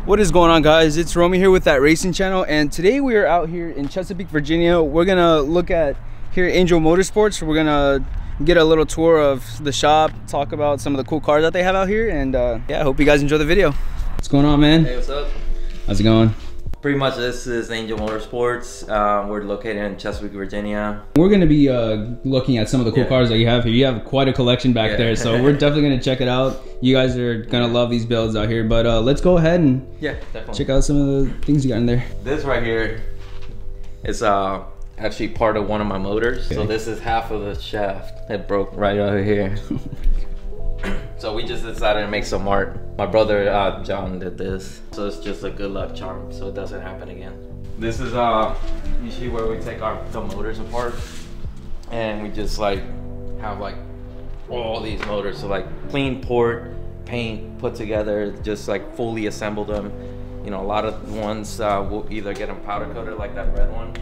What is going on, guys? It's Romy here with That Racing Channel, and today we are out here in Chesapeake, Virginia. We're gonna look at here at Angel Motorsports. We're gonna get a little tour of the shop, talk about some of the cool cars that they have out here, and yeah, I hope you guys enjoy the video. What's going on, man? Hey, what's up? How's it going? Pretty much this is Angel Motorsports. We're located in Chesapeake, Virginia. We're going to be looking at some of the cool cars that you have here. You have quite a collection back there, so we're definitely going to check it out. You guys are going to love these builds out here, but let's go ahead and check out some of the things you got in there. This right here is actually part of one of my motors. Okay. So this is half of the shaft that broke right over here. So we just decided to make some art. My brother John did this, so it's just a good luck charm, so it doesn't happen again. This is usually where we take the motors apart, and we just like have like all these motors, so like clean port, paint, put together, just like fully assemble them. You know, a lot of ones we'll either get them powder coated like that red one.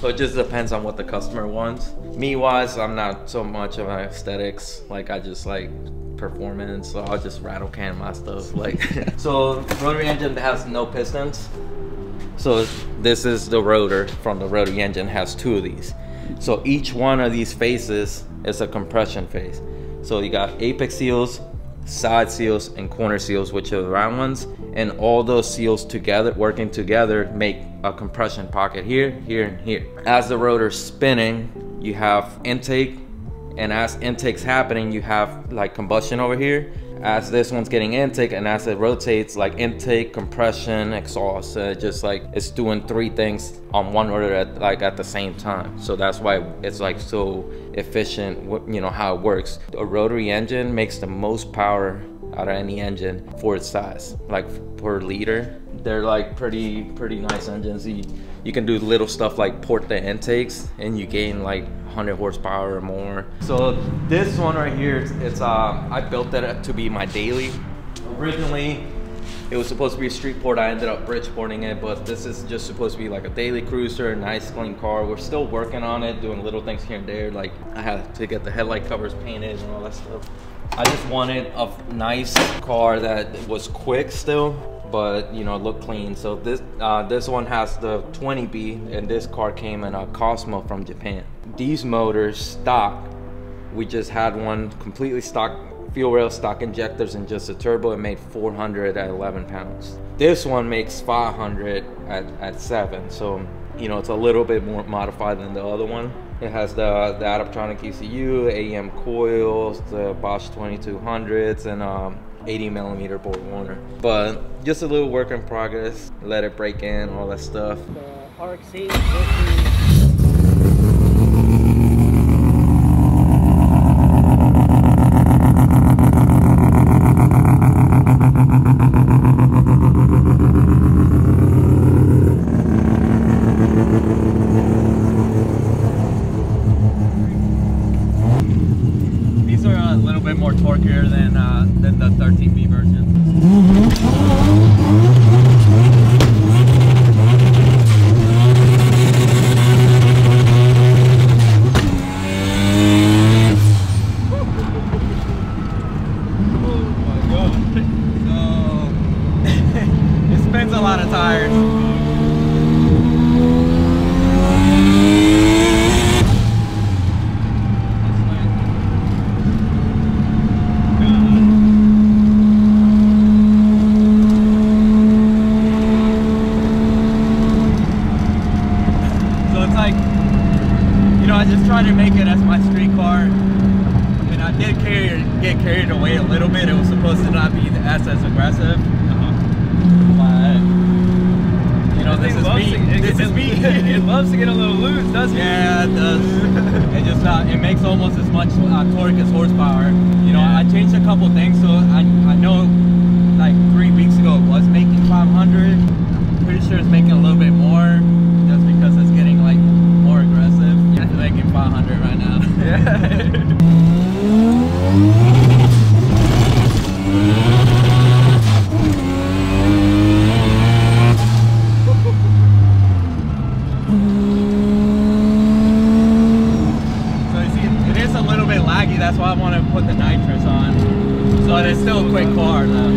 So it just depends on what the customer wants. Me wise, I'm not so much of an aesthetics. Like I just like performance, so I'll just rattle can my stuff. Like so, rotary engine has no pistons. So this is the rotor from the rotary engine. Has two of these. So each one of these faces is a compression phase. So you got apex seals, side seals, and corner seals, which are the round ones, and all those seals together, working together, make a compression pocket here, here, and here. As the rotor's spinning, you have intake, and as intake's happening, you have like combustion over here. As this one's getting intake, and as it rotates, like intake, compression, exhaust, just like it's doing three things on one rotor at the same time. So that's why it's like so efficient, you know, how it works. A rotary engine makes the most power out of any engine for its size, like per liter. They're like pretty nice engines. You can do little stuff like port the intakes, and you gain like 100 horsepower or more. So this one right here, it's I built that to be my daily. Originally it was supposed to be a street port. I ended up bridge porting it, but this is just supposed to be like a daily cruiser, nice clean car. We're still working on it, doing little things here and there. Like I had to get the headlight covers painted and all that stuff. I just wanted a nice car that was quick still, but you know, look clean. So this one has the 20B, and this car came in a Cosmo from Japan. These motors stock, we just had one completely stock, fuel rail, stock injectors, and just a turbo. It made 400 at 11 pounds. This one makes 500 at 7, so you know, it's a little bit more modified than the other one. It has the Adaptronic ECU, AEM coils, the Bosch 2200s, and 80mm Borg Warner. But just a little work in progress. Let it break in, all that stuff. The RX7 more torquier than the 13B version. a lot of tires. So it's like, you know, I just try to make it as my street car. And I did get carried away a little bit. It was supposed to not be as aggressive. But, you know, this is me. This is me. It loves to get a little loose, doesn't it? Yeah, it does. It just it makes almost as much torque as horsepower. You know, I changed a couple things, so I know like 3 weeks ago it was making 500. Pretty sure it's making a little bit more, just because it's getting like more aggressive. Yeah, it's making 500 right now. Yeah. That's why I want to put the nitrous on. So it's still a quick car though.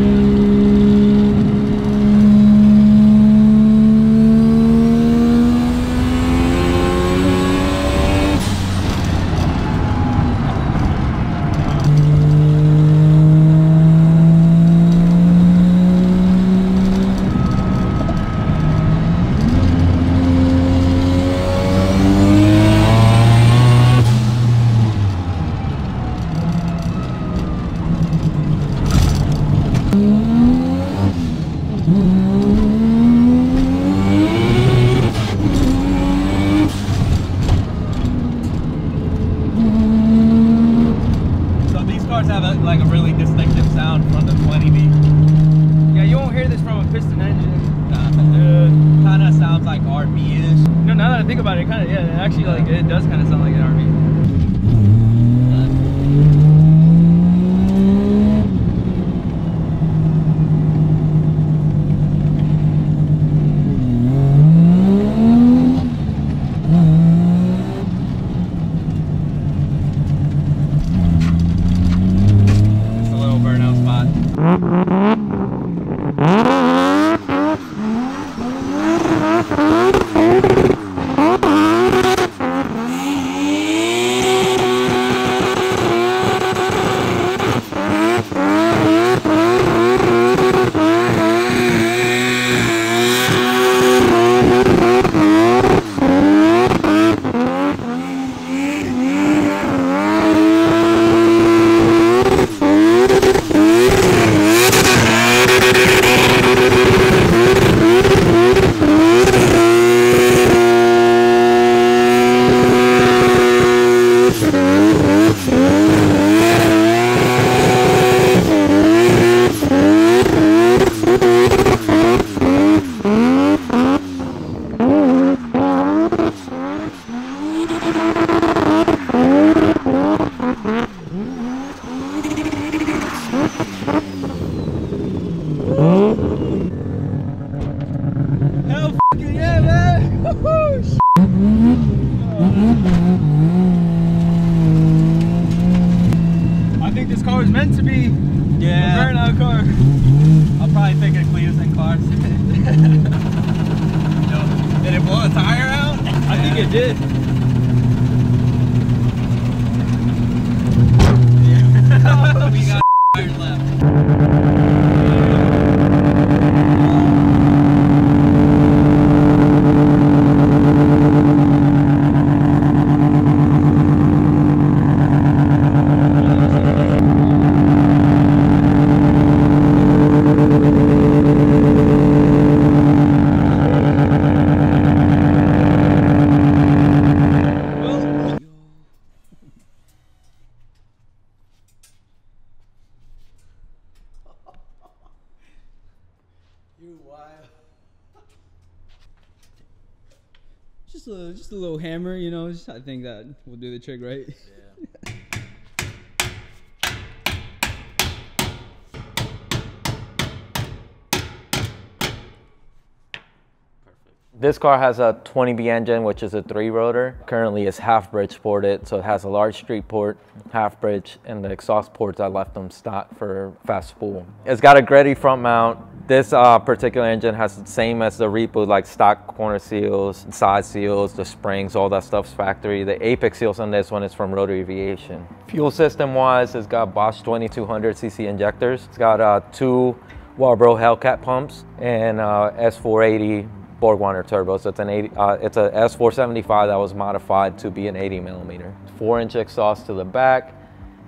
Have like a really distinctive sound from the 20B. Yeah, you won't hear this from a piston engine. Kind of sounds like RB-ish. You know, now that I think about it, kind of, yeah, actually, like, it does kind of sound like an RB. Hell fucking yeah, man! I think this car is meant to be a burnout car. I'll probably take it cleaners and cars. Did it blow a tire out? I think it did. We got tires left. Just a little hammer, you know. I think that will do the trick, right? Yeah. This car has a 20B engine, which is a 3-rotor. Currently it's half bridge ported, so it has a large street port, half bridge, and the exhaust ports I left them stock for fast spool. It's got a Greddy front mount. This particular engine has the same as the Repu, like stock corner seals, side seals, the springs, all that stuff's factory. The apex seals on this one is from Rotor Aviation. Fuel system wise, it's got Bosch 2200cc injectors. It's got 2 Walbro Hellcat pumps and S480 Borg-Warner turbo. So it's it's a S475 that was modified to be an 80 millimeter. 4-inch exhaust to the back,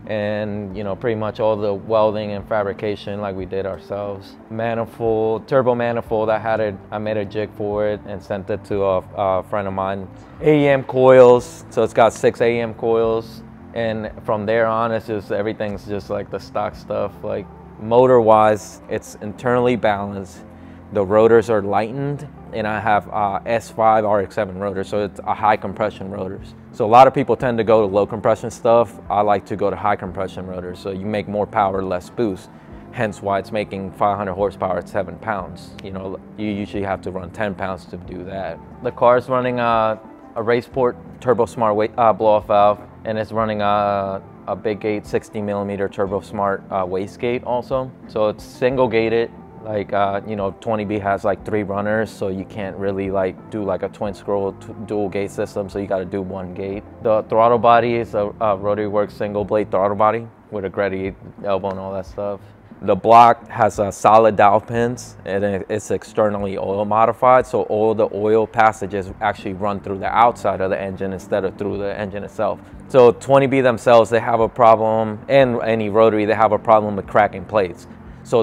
and you know, pretty much all the welding and fabrication like we did ourselves. Manifold, turbo manifold, I made a jig for it and sent it to a friend of mine. AEM coils, so it's got 6 AEM coils, and from there on it's just everything's just like the stock stuff. Like motor wise, it's internally balanced, the rotors are lightened, and I have S5 RX7 rotors, so it's a high compression rotors. So a lot of people tend to go to low compression stuff. I like to go to high compression rotors, so you make more power, less boost. Hence why it's making 500 horsepower at 7 pounds. You know, you usually have to run 10 pounds to do that. The car is running a Raceport Turbo Smart blow-off valve, and it's running a big gate 60 millimeter Turbo Smart wastegate also. So it's single gated. Like, you know, 20B has like 3 runners, so you can't really like do like a twin scroll dual gate system, so you got to do 1 gate. The throttle body is a Rotary Works single blade throttle body with a Gretty elbow and all that stuff. The block has solid dowel pins, and it's externally oil modified, so all the oil passages actually run through the outside of the engine instead of through the engine itself. So 20B themselves, they have a problem, and any Rotary, they have a problem with cracking plates. So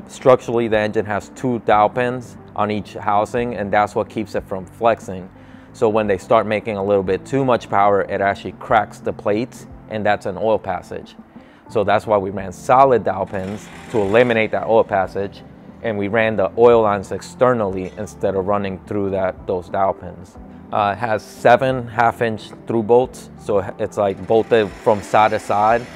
structurally, the engine has 2 dowel pins on each housing, and that's what keeps it from flexing. So when they start making a little bit too much power, it actually cracks the plates, and that's an oil passage. So that's why we ran solid dowel pins to eliminate that oil passage, and we ran the oil lines externally instead of running through those dowel pins. It has 7 half-inch through bolts, so it's like bolted from side to side.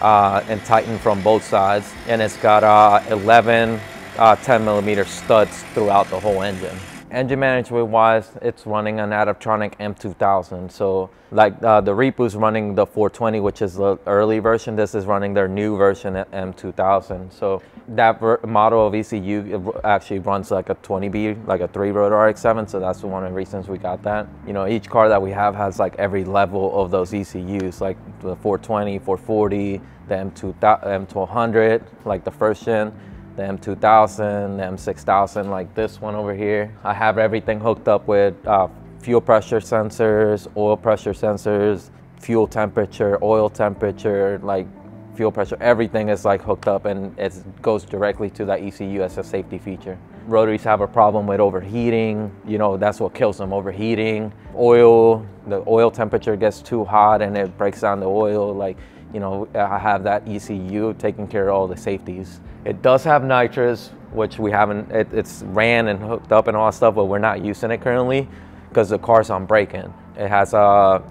And tightened from both sides, and it's got 11 10 millimeter studs throughout the whole engine. Engine management wise, it's running an Adaptronic M2000. So like the Repu's running the 420, which is the early version. This is running their new version at M2000. So that model of ECU actually runs like a 20B, like a 3-rotor RX7. So that's one of the reasons we got that. You know, each car that we have has like every level of those ECUs, like the 420, 440, the M1200, like the first gen, the M2000, the M6000, like this one over here. I have everything hooked up with fuel pressure sensors, oil pressure sensors, fuel temperature, oil temperature, like fuel pressure, everything is like hooked up, and it goes directly to that ECU as a safety feature. Rotaries have a problem with overheating, you know, that's what kills them, overheating. Oil, the oil temperature gets too hot and it breaks down the oil, like, you know, I have that ECU taking care of all the safeties. It does have nitrous, which we haven't, it's ran and hooked up and all that stuff, but we're not using it currently because the car's on break-in. It has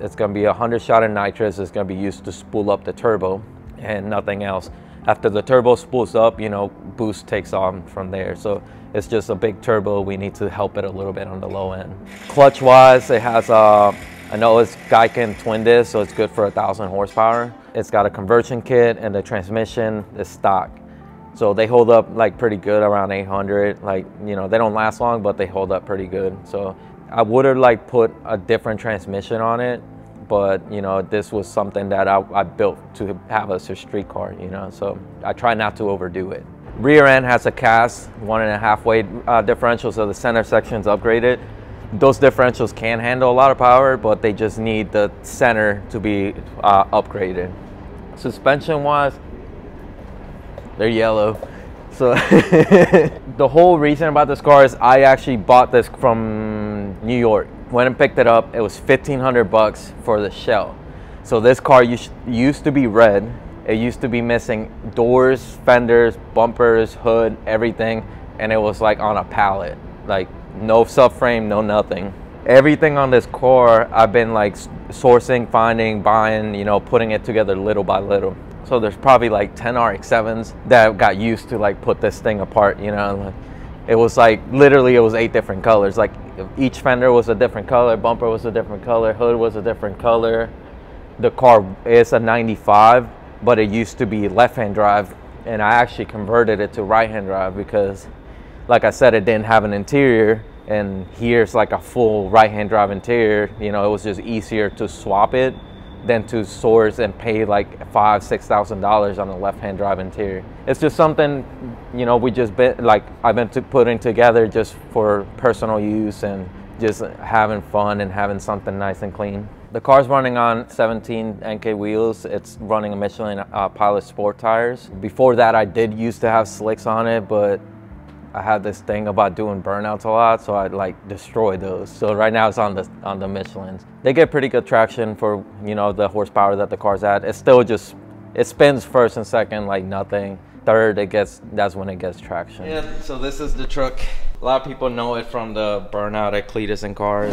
it's gonna be 100 shot of nitrous. It's gonna be used to spool up the turbo and nothing else. After the turbo spools up, you know, boost takes on from there. So it's just a big turbo. We need to help it a little bit on the low end. Clutch wise, it has I know it's Gaiken twin disc, so it's good for 1,000 horsepower. It's got a conversion kit, and the transmission is stock. So they hold up like pretty good around 800. Like, you know, they don't last long, but they hold up pretty good. So I would have like put a different transmission on it, but you know, this was something that I built to have as a street car, you know, so I try not to overdo it. Rear end has a cast 1.5 weight differential, so the center section's upgraded. Those differentials can handle a lot of power, but they just need the center to be upgraded. Suspension wise, they're yellow. So the whole reason about this car is I actually bought this from New York. Went and picked it up. It was 1,500 bucks for the shell. So this car used to be red. It used to be missing doors, fenders, bumpers, hood, everything. And it was like on a pallet, like no subframe, no nothing. Everything on this car, I've been like sourcing, finding, buying, you know, putting it together little by little. So there's probably like 10 RX7s that got used to like put this thing apart, you know. Like, it was like, literally it was 8 different colors. Like each fender was a different color, bumper was a different color, hood was a different color. The car is a 95, but it used to be left-hand drive, and I actually converted it to right-hand drive because like I said, it didn't have an interior, and here's like a full right-hand drive interior. You know, it was just easier to swap it than to source and pay like $5,000–6,000 on a left-hand drive interior. It's just something, you know, I've been putting together just for personal use and just having fun and having something nice and clean. The car's running on 17 NK wheels. It's running a Michelin Pilot Sport tires. Before that, I did used to have slicks on it, but I had this thing about doing burnouts a lot, so I'd like destroy those. So right now it's on the Michelins. They get pretty good traction for, you know, the horsepower that the car's at. It's still just, it spins first and second like nothing. Third, that's when it gets traction. Yeah, so this is the truck. A lot of people know it from the burnout at Cletus and cars.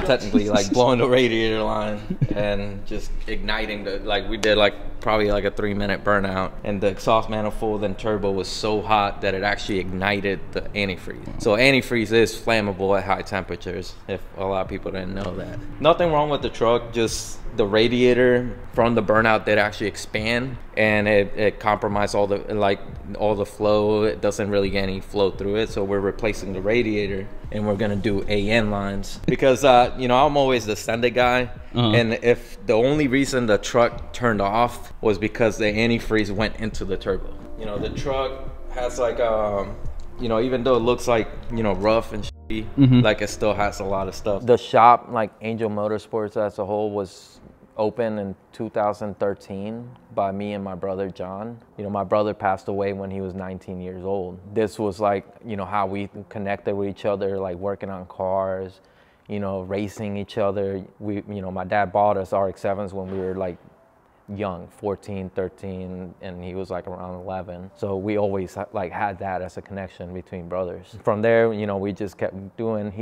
Technically like blowing the radiator line and just igniting we did probably like a 3-minute burnout, and the exhaust manifold and turbo was so hot that it actually ignited the antifreeze. So antifreeze is flammable at high temperatures, if a lot of people didn't know that. Nothing wrong with the truck, just the radiator from the burnout did actually expand, and it compromised all the flow. It doesn't really get any flow through it, so we're replacing the radiator and we're gonna do AN lines because you know, I'm always the Sendit guy. And if the only reason the truck turned off was because the antifreeze went into the turbo. You know, the truck has like you know, even though it looks like, you know, rough and shitty, like it still has a lot of stuff. The shop, like Angel Motorsports as a whole, was opened in 2013 by me and my brother John. You know, my brother passed away when he was 19 years old. This was like, you know, how we connected with each other, like working on cars, you know, racing each other. You know, my dad bought us RX7s when we were like young, 14, 13, and he was like around 11. So we always like had that as a connection between brothers. From there, you know, we just kept doing.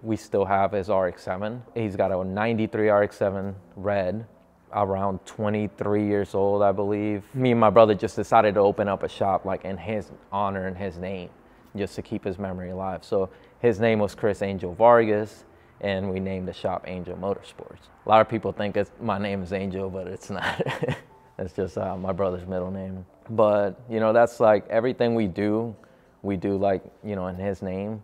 We still have his RX7. He's got a 93 RX7 red, around 23 years old, I believe. Me and my brother just decided to open up a shop like in his honor and his name, just to keep his memory alive. So his name was Chris Angel Vargas, and we named the shop Angel Motorsports. A lot of people think my name is Angel, but it's not. It's just my brother's middle name. But, you know, that's like everything we do like, you know, in his name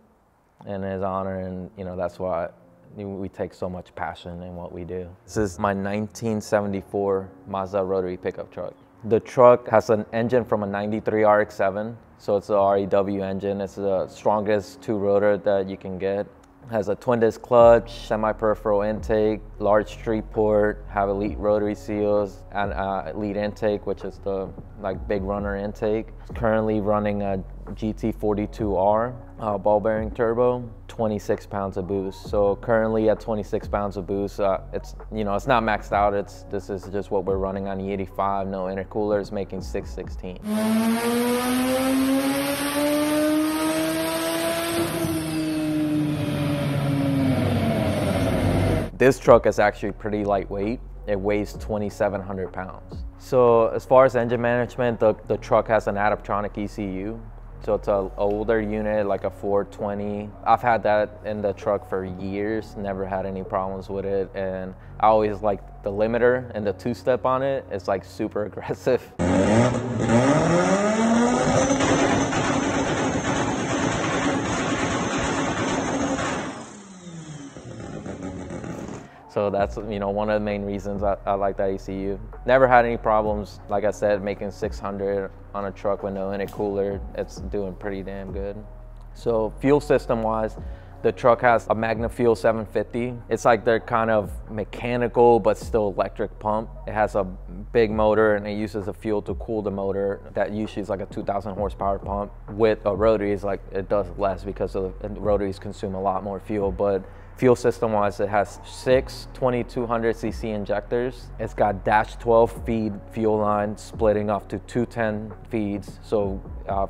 and his honor, and, you know, that's why we take so much passion in what we do. This is my 1974 Mazda rotary pickup truck. The truck has an engine from a 93 RX7, so it's a REW engine. It's the strongest 2-rotor that you can get. Has a twin disc clutch, semi-peripheral intake, large street port, have elite rotary seals, and elite intake, which is the like big runner intake. Currently running a GT42R ball bearing turbo, 26 pounds of boost. So currently at 26 pounds of boost, it's, you know, it's not maxed out. This is just what we're running on E85, no intercoolers, making 616. This truck is actually pretty lightweight. It weighs 2,700 pounds. So as far as engine management, the truck has an Adaptronic ECU. So it's an older unit, like a 420. I've had that in the truck for years, never had any problems with it. And I always like the limiter and the 2-step on it. It's like super aggressive. So that's, you know, one of the main reasons I like that ECU. Never had any problems, like I said, making 600 on a truck with no intercooler. It's doing pretty damn good. So fuel system wise, the truck has a Magna Fuel 750. It's like their kind of mechanical but still electric pump. It has a big motor and it uses the fuel to cool the motor. That usually is like a 2,000 horsepower pump. With a rotary, it's like it does less because the rotaries consume a lot more fuel. But Fuel system wise, it has 6 2200cc injectors. It's got dash 12 feed fuel line splitting off to 210 feeds. So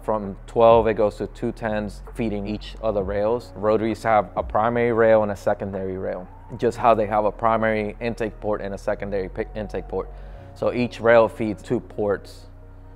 from 12 it goes to 210s feeding each of the rails. Rotaries have a primary rail and a secondary rail, just how they have a primary intake port and a secondary intake port. So each rail feeds 2 ports.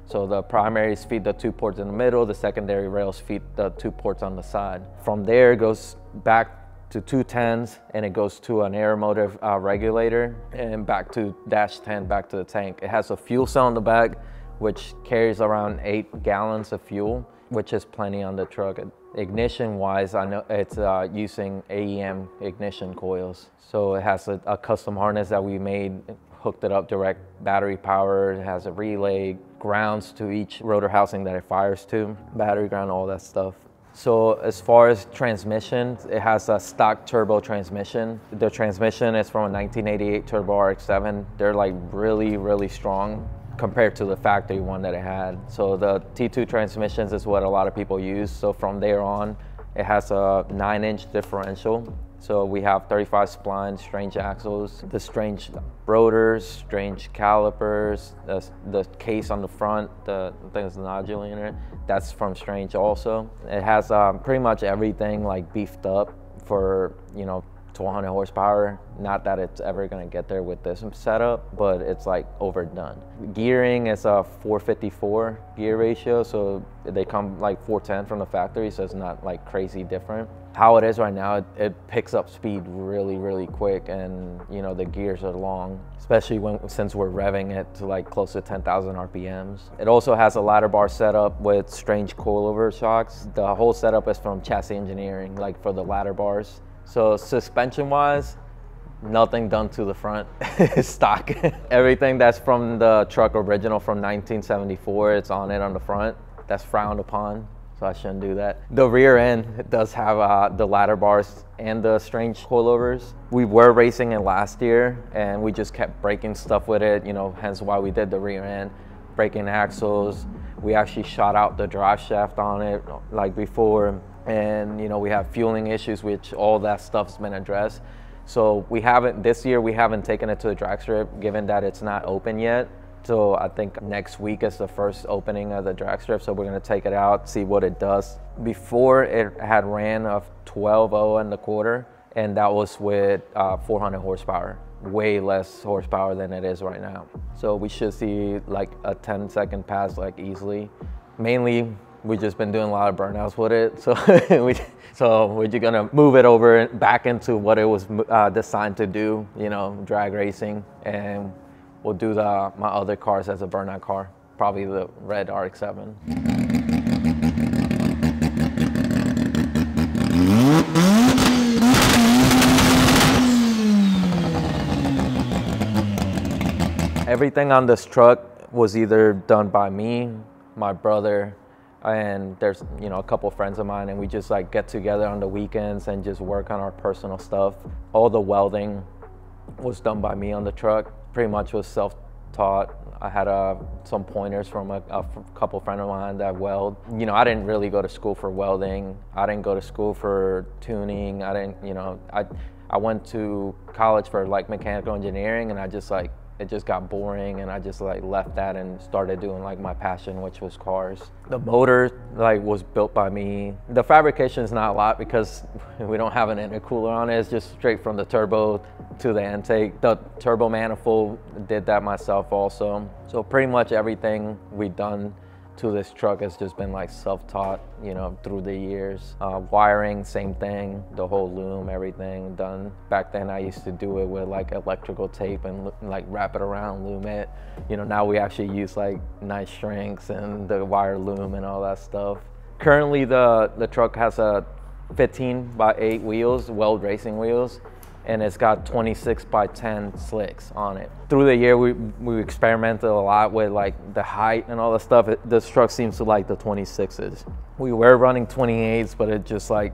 So the primaries feed the 2 ports in the middle, the secondary rails feed the 2 ports on the side. From there it goes back to 210s and it goes to an air motor regulator and back to dash 10, back to the tank. It has a fuel cell on the back which carries around 8 gallons of fuel, which is plenty on the truck. Ignition wise, I know it's using AEM ignition coils. So it has a custom harness that we made, hooked it up direct battery power. It has a relay, grounds to each rotor housing that it fires to, battery ground, all that stuff. So as far as transmission, it has a stock turbo transmission. The transmission is from a 1988 turbo RX7. They're like really strong compared to the factory one that it had. So the T2 transmissions is what a lot of people use. So from there on, it has a 9-inch differential. So we have 35 spline strange axles, the strange rotors, strange calipers, the case on the front, the thing's nodular in it, that's from strange also. It has pretty much everything like beefed up for, you know, 200 horsepower. Not that it's ever gonna get there with this setup, but it's like overdone. Gearing is a 454 gear ratio, so they come like 410 from the factory, so it's not like crazy different. How it is right now, it picks up speed really quick, and you know the gears are long, especially since we're revving it to like close to 10,000 RPMs. It also has a ladder bar setup with strange coilover shocks. The whole setup is from chassis engineering, like for the ladder bars. So suspension wise, nothing done to the front. It's stock. Everything that's from the truck original from 1974, it's on it on the front. That's frowned upon, so I shouldn't do that. The rear end does have the ladder bars and the strange coilovers. We were racing it last year and we just kept breaking stuff with it, you know, hence why we did the rear end, breaking axles. We actually shot out the drive shaft on it like before. And you know, we have fueling issues, which all that stuff's been addressed. So this year we haven't taken it to the drag strip, given that it's not open yet. So I think next week is the first opening of the drag strip. So we're gonna take it out, see what it does. Before it had ran a 12.0 in the quarter, and that was with 400 horsepower. Way less horsepower than it is right now. So we should see like a 10-second pass like easily. Mainly, we've just been doing a lot of burnouts with it, so we're just gonna move it over back into what it was designed to do, you know, drag racing, and we'll do my other cars as a burnout car, probably the red RX7. Everything on this truck was either done by me, my brother, and there's, you know, a couple friends of mine, and we just like get together on the weekends and just work on our personal stuff. All the welding was done by me on the truck. Pretty much was self-taught. I had some pointers from a couple friends of mine that weld. You know, I didn't really go to school for welding. I didn't go to school for tuning. I didn't, you know, I went to college for like mechanical engineering, and it just got boring, and I just like left that and started doing like my passion, which was cars. The motor like was built by me. The fabrication is not a lot because we don't have an intercooler on it. It's just straight from the turbo to the intake. The turbo manifold, did that myself also. So pretty much everything we've done to this truck has just been like self-taught, you know, through the years. Wiring, same thing, the whole loom, everything done. Back then I used to do it with like electrical tape and like wrap it around, loom it. You know, now we actually use like nice strings and the wire loom and all that stuff. Currently the truck has a 15x8 wheels, weld racing wheels, and it's got 26x10 slicks on it. Through the year, we experimented a lot with like the height and all the stuff. This truck seems to like the 26s. We were running 28s, but it just like,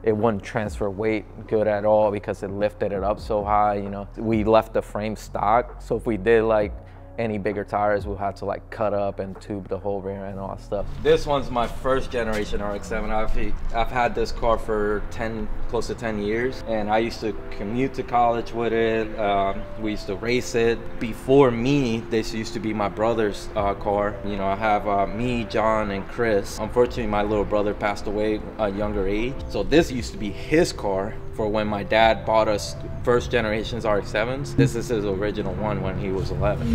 it wouldn't transfer weight good at all because it lifted it up so high, you know. We left the frame stock, so if we did like any bigger tires, we'll have to like cut up and tube the whole rear end and all that stuff. This one's my first generation RX7. I've had this car for close to 10 years, and I used to commute to college with it. We used to race it. Before me, this used to be my brother's car. You know, I have me, John, and Chris. Unfortunately, my little brother passed away at a younger age. So this used to be his car for when my dad bought us first generations RX7s. This is his original one when he was 11.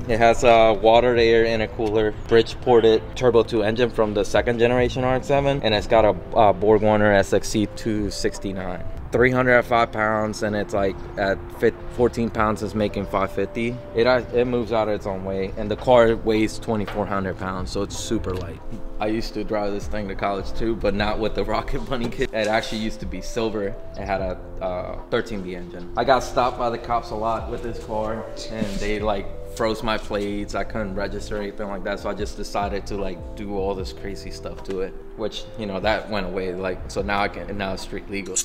It has a water air intercooler, bridge ported turbo 2 engine from the second generation RX7, and it's got a BorgWarner SXC 269. 305 pounds, and it's like at 14 pounds is making 550. It moves out of its own way, and the car weighs 2,400 pounds, so it's super light. I used to drive this thing to college too, but not with the Rocket Bunny kit. It actually used to be silver. It had a 13B engine. I got stopped by the cops a lot with this car, and they like froze my plates. I couldn't register or anything like that, so I just decided to like do all this crazy stuff to it, which, you know, that went away. Like, so now now it's street legal.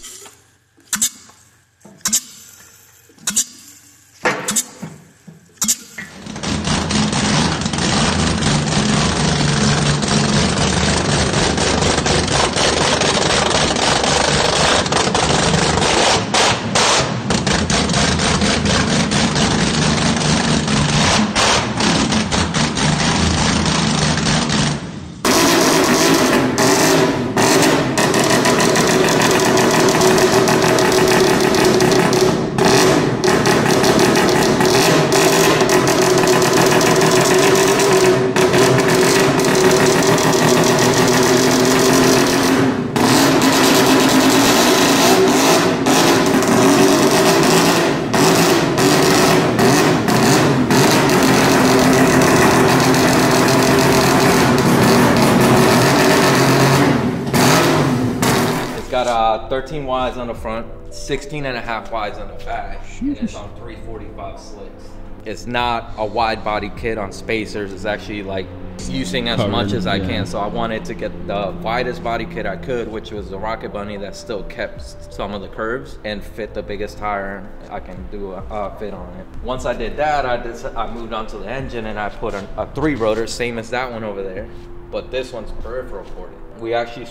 Got 13 wides on the front, 16 and a half wides on the back, and it's on 345 slicks. It's not a wide body kit on spacers. It's actually like using as much as I can. So I wanted to get the widest body kit I could, which was the Rocket Bunny that still kept some of the curves and fit the biggest tire I can do a fit on it. Once I did that, I moved on to the engine, and I put a 3 rotor, same as that one over there, but this one's peripheral ported. We actually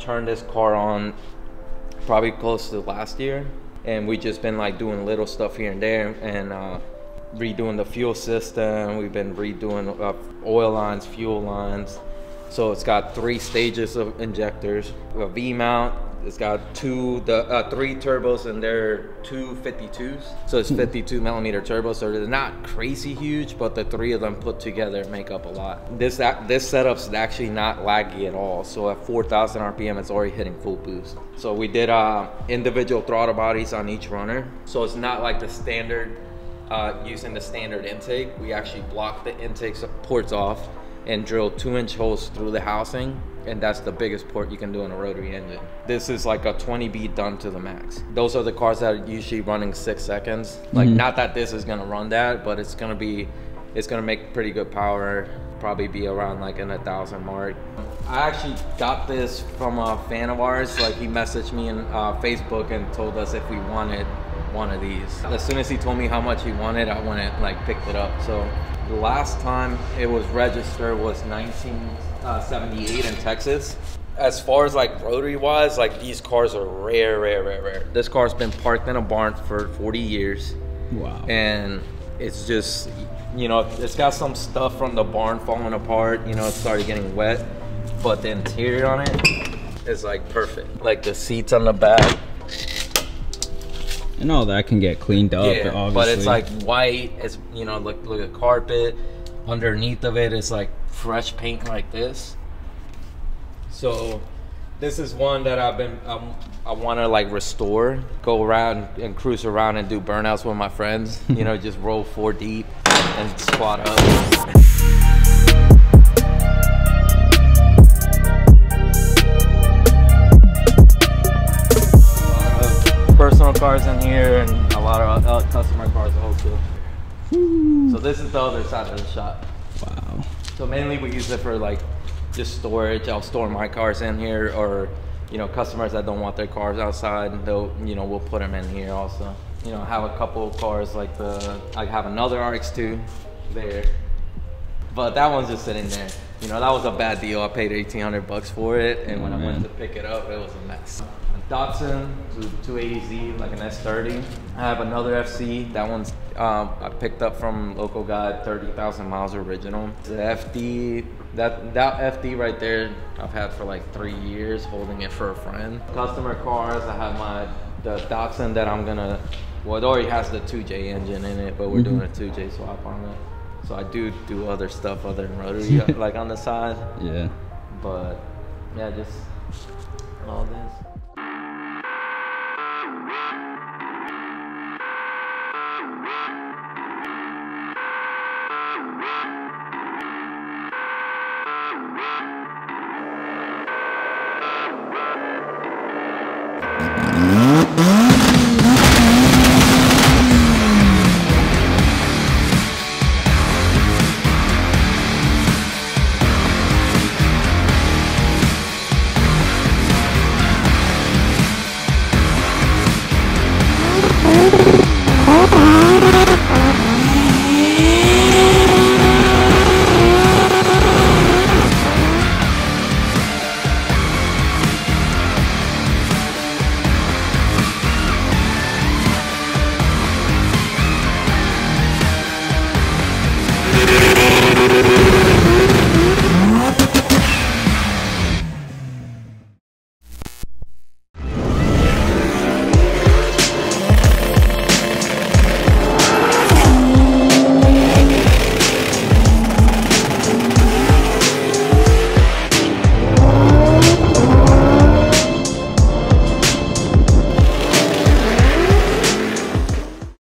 turned this car on probably close to last year, and we just been like doing little stuff here and there, and redoing the fuel system. We've been redoing oil lines, fuel lines. So it's got 3 stages of injectors, a V mount. It's got 3 turbos, and they're 252s. So it's 52 millimeter turbos. So they're not crazy huge, but the 3 of them put together make up a lot. This setup's actually not laggy at all. So at 4,000 RPM, it's already hitting full boost. So we did individual throttle bodies on each runner. So it's not like the standard, using the standard intake. We actually blocked the intake ports off and drilled 2-inch holes through the housing, and that's the biggest port you can do in a rotary engine. This is like a 20B done to the max. Those are the cars that are usually running 6 seconds. Like, not that this is gonna run that, but it's gonna make pretty good power. Probably be around like in 1,000 mark. I actually got this from a fan of ours. Like, he messaged me in Facebook and told us if we wanted one of these. As soon as he told me how much he wanted, I went and like picked it up. So the last time it was registered was 1978 in Texas. As far as like rotary wise, like these cars are rare. This car's been parked in a barn for 40 years. Wow. And it's just, you know, it's got some stuff from the barn falling apart. You know, it started getting wet, but the interior on it is like perfect. Like the seats on the back. And all that can get cleaned up, yeah, obviously. But it's like white. It's, you know, look at carpet. Underneath of it is like fresh paint like this. So This is one that I want to like restore, go around and cruise around and do burnouts with my friends. You know, just roll 4 deep and squat up. Personal cars in here and a lot of customer cars also. So this is the other side of the shop. Wow. So mainly we use it for like just storage. I'll store my cars in here, or you know, customers that don't want their cars outside, they'll, you know, we'll put them in here also. You know, I have a couple of cars like I have another RX7 there, but that one's just sitting there. You know, that was a bad deal. I paid 1,800 bucks for it, and when I went to pick it up, it was a mess. Datsun 280Z, like an S30. I have another FC. That one's I picked up from local guy, 30,000 miles original. The FD, that FD right there, I've had for like 3 years, holding it for a friend. Customer cars, I have the Datsun that I'm gonna, well, it already has the 2J engine in it, but we're doing a 2J swap on it. So I do other stuff other than rotary, like on the side. Yeah. But yeah, just all this.